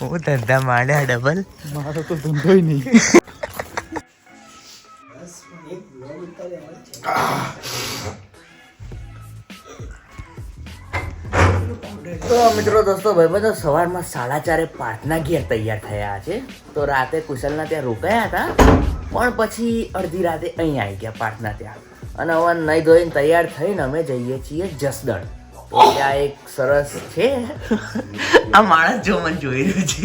હું ધંધા માંડ્યા ડબલ. મારો તો ધંધો નહીં. તો મિત્રો દોસ્તો ભાઈબંધો સવારમાં 4:30 પ્રાર્થના ઘેર તૈયાર થયા છે. તો રાતે કુશલના ત્યાં રોકાયા હતા, પણ પછી અડધી રાતે અહીં આવી ગયા પ્રાર્થના ત્યાં. અને હવે નહીં ધોઈને તૈયાર થઈને અમે જઈએ છીએ જસદણ. તો ત્યાં એક સરસ છે. આ માણસ જો મને જોઈ રહ્યો છે.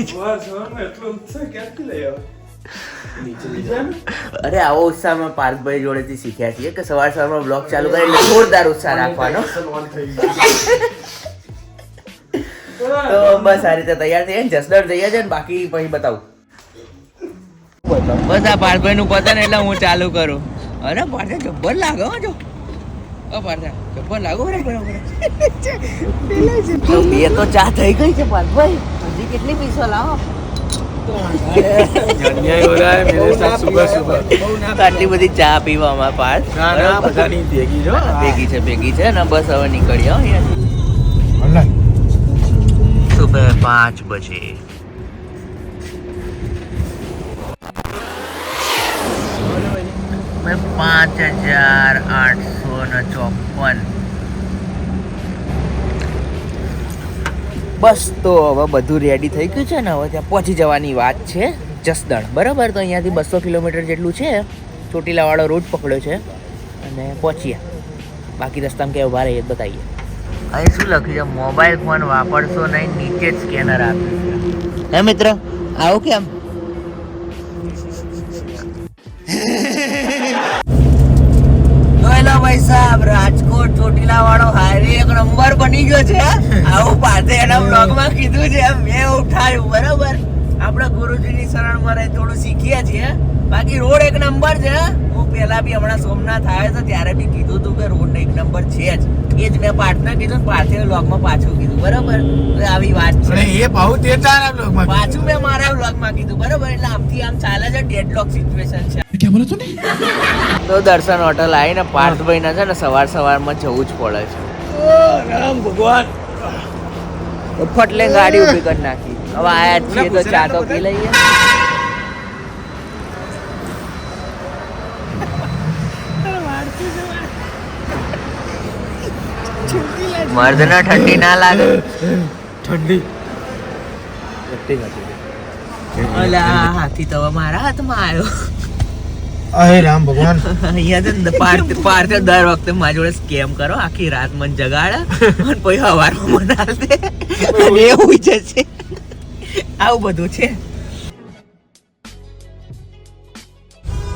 અરે આવો ઉત્સાહ અમે પાર્થભાઈ જોડેથી શીખ્યા છીએ કે સવારમાં બ્લોગ ચાલુ કરે એટલે જોરદાર ઉત્સાહ રાખવાનો. તો બસ આ રીતે તૈયાર થઈ જસદણ જઈએ છે ને બાકી પછી બતાવું. બસ આ પાર્થભાઈ નું પતન એટલે હું ચાલુ કરું. અરે પાર્થા જબ્બર લાગો જો. પાર્થા જબ્બર લાગો. બે તો ચા થઈ ગઈ છે પાર્થભાઈ, હજી કેટલી પીસો લાવો. આટલી બધી ચા પીવામાં પાર્થ ભેગી છે ને બસ હવે નીકળ્યો અહીંયાથી. सुबह 5 बजे मैं 5854. બસ તો હવે બધું રેડી થઈ ગયું છે ને, હવે ત્યાં પહોંચી જવાની વાત છે જસદણ. બરાબર, તો અહીંયાથી 200 કિલોમીટર જેટલું છે. ચોટીલાવાળો રોડ પકડ્યો છે અને પહોંચ્યા. બાકી રસ્તામાં ક્યાં ઉભા રહીએ બતાવીએ. અહીં શું લખ્યું છે? મોબાઈલ ફોન વાપરશો નહીં, નીચે જ સ્કેનર આપ્યું છે. હે મિત્ર આવો કેમ? હેલો ભાઈ સાહેબ, રાજકોટ ચોટીલા વાળો હાઈવે એક નંબર બની ગયો છે. આવું પાતે એના બ્લોગમાં કીધું છે, મેં ઉઠાયું. બરાબર, આપણે ગુરુજીની શરણમાં રહી થોડું શીખીએ છીએ. બાકી રોડ એક નંબર છે. હું પેલા બી હમણાં સોમનાથ આવ્યો તો ત્યારે બી કીધું હતું કે રોડ એક નંબર છે જ. એ જ મેં પાર્થના કીધું, પાર્થે વ્લોગમાં પાછું કીધું. બરાબર, આવી વાત છે. એ ભાવ તે તારા બ્લોગમાં પાછું મેં મારા વ્લોગમાં કીધું. બરાબર, એટલે આમથી આમ ચાલે છે. ડેડલોક સિચ્યુએશન છે. ક્યાં બોલો તું? તો દર્શન હોટલ આવીને પાર્થભાઈ ના છે ને સવારમાં જવું જ પડે છે. રામ ભગવાન ફટલે ગાડી ઉભી કરી નાખી. હવે આયા છીએ તો ચા તો પી લઈએ. મર્દને ઠંડી ના લાગે. ઠંડી અલા હાથી તો મારા હાથમાં આવ્યો. અહે રામ ભગવાન. અહીંયા પાર્થ દર વખતે મારી જોડે સ્કેમ કરો, આખી રાત મને જગાડે અને પછી સવારમાં મને હાલ દે અને એવું જશે. આવું બધું છે.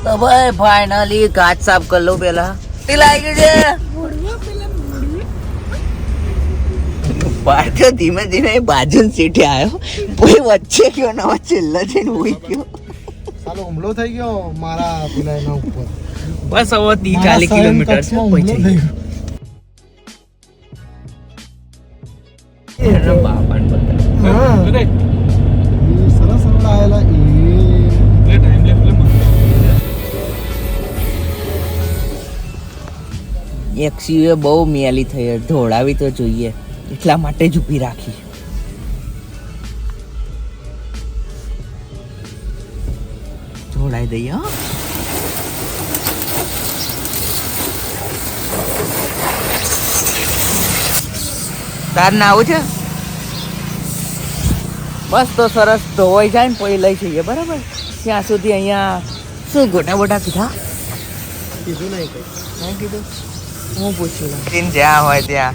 તો ભાઈ ફાઇનલી કાચ સાફ કરી લઉં પેલા. લાગી ગયું છે. પાર્થ ધીમે ધીમે બાજુ સીટે આવ્યો, પછી વચ્ચે ગયો ને છેલ્લા જઈને ઉઈ ગયો. સાલો હુમલો થઈ ગયો મારા પેલા એના ઉપર. બસ હવે 30-40 કિલોમીટર છે પહોંચી. એક્સીવે બહુ મેલી થઈ, ધોળાવી તો જોઈએ એટલા માટે જ ઊભી રાખી. ધોળાઈ દઈએ. હા, તાર ના આવું છે. બસ તો સરસ ધોવાઈ જાય ને પછી લઈ જઈએ. બરાબર, ત્યાં સુધી અહીંયા શું ગોટા બોટા કીધા? કીધું નહીં કઈ. નહીં કીધું. હું પૂછ્યું જ્યાં હોય ત્યાં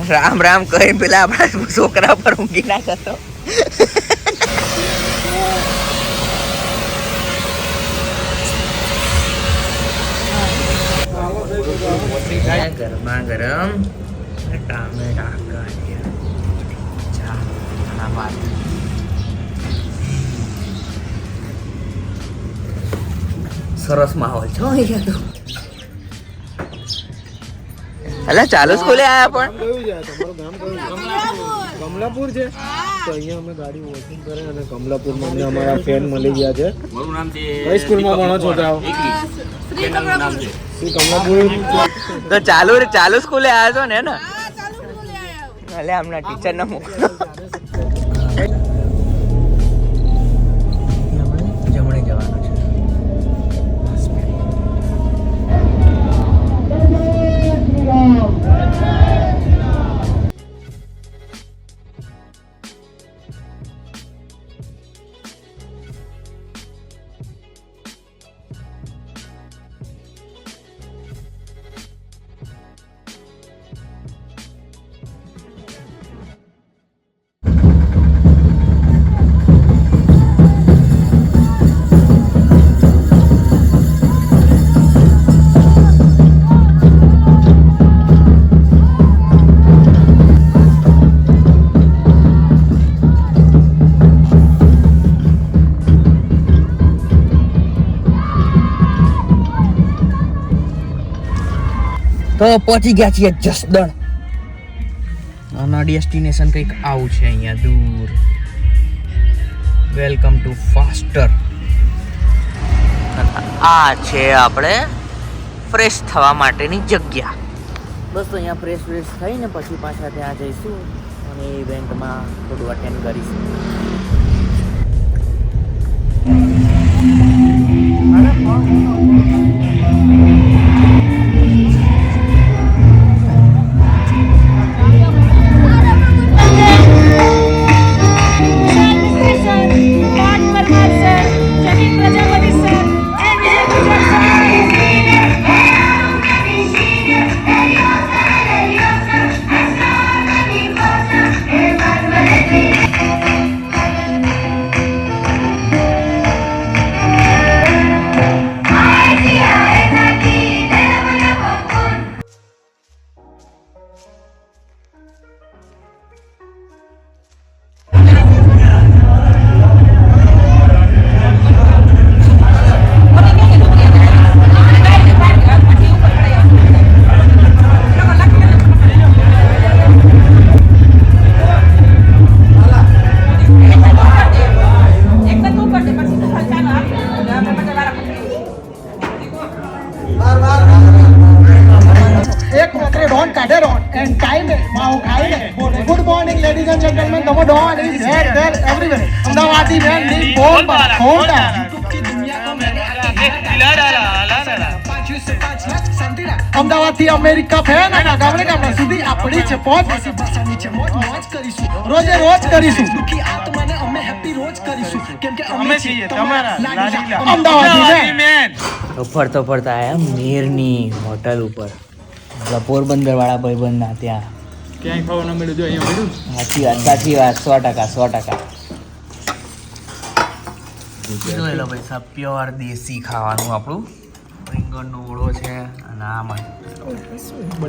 રામ રામ કહી પેલા આપણા છોકરા પર ઊંઘી ના કરતો. ગરમા ગરમ ટામેટા ગાંઠિયા. સરસ માહોલ છે અહીંયા તો. અલા ચાલુ સ્કૂલે આયા પણ કમલાપુર છે. તો અહીંયા અમે ગાડી વોશિંગ કરે અને કમલાપુરમાં અમને અમારા ફ્રેન્ડ મળી ગયા છે. મારું નામ છે. કઈ સ્કૂલમાં ભણો છો છોકરાઓ? શ્રી કમલાપુર. તો ચાલુ સ્કૂલે આવ્યા છો ને? અલે હમણાં ટીચર ના મોકલો. તો પહોંચી ગયા છીએ જસદણ અને ડેસ્ટિનેશન કંઈક આવું છે અહીંયા દૂર. Welcome to faster. આ છે આપણે ફ્રેશ થવા માટેની જગ્યા. બસ તો અહીંયા ફ્રેશ થઈને પછી પાછા ત્યાં જઈશું અને ઇવેન્ટમાં થોડું અટેન્ડ કરીશું. Good morning, ladies and gentlemen. The Don is here, there, everywhere. Amdavadi man नहीं बोल पा रहा. hold on. અમદાવાદ થી અમેરિકા ફેન અને ગામડે ગામડા સુધી આપણી છે પહોંચ. નીચે મોજ કરીશું, રોજે રોજ કરીશું. દુખી આત્માને અમે હેપી રોજ કરીશું, કેમ કે અમે છીએ તમારા અમદાવાદી મેન. ફરતો ફરતા આયા મેરની હોટલ ઉપર. આપણા પોરબંદર વાળા ભાઈબંધ ના ત્યાં. ક્યાંય ખાવા ન મળ્યું જો અહીંયા મળ્યું. સાચી વાત 100%. જોઈ લો ભાઈ સાહેબ, પ્યોર દેશી ખાવાનું આપણું. રીંગણનો ઓળો છે અને આમાં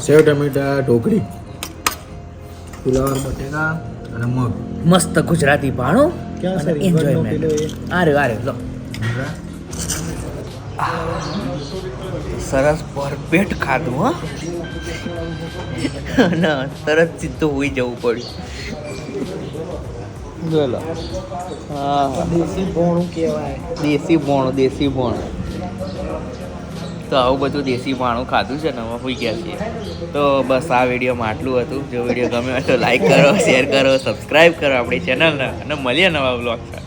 સેવ ટમેટા ઢોકળી ફુલાવર બટેકા અને મગ. મસ્ત ગુજરાતી ભાણું ક્યાં અને છે રીંગણનો કિલો એન્જોયમેન્ટ. આરે લો સરસ ભરપેટ ખાધું હો અને તરત સીધું હોઈ જવું પડ્યું. જો લો દેશી ભોણું કહેવાય. દેશી ભોણું. તો આવું બધું દેશી ભાણું ખાધું છે ને હવે હોઈ ગયા છીએ. તો બસ આ વિડીયોમાં આટલું હતું. જો વિડીયો ગમે હોય તો લાઈક કરો, શેર કરો, સબસ્ક્રાઈબ કરો આપણી ચેનલને અને મળીએ નવા બ્લોગ સાથે.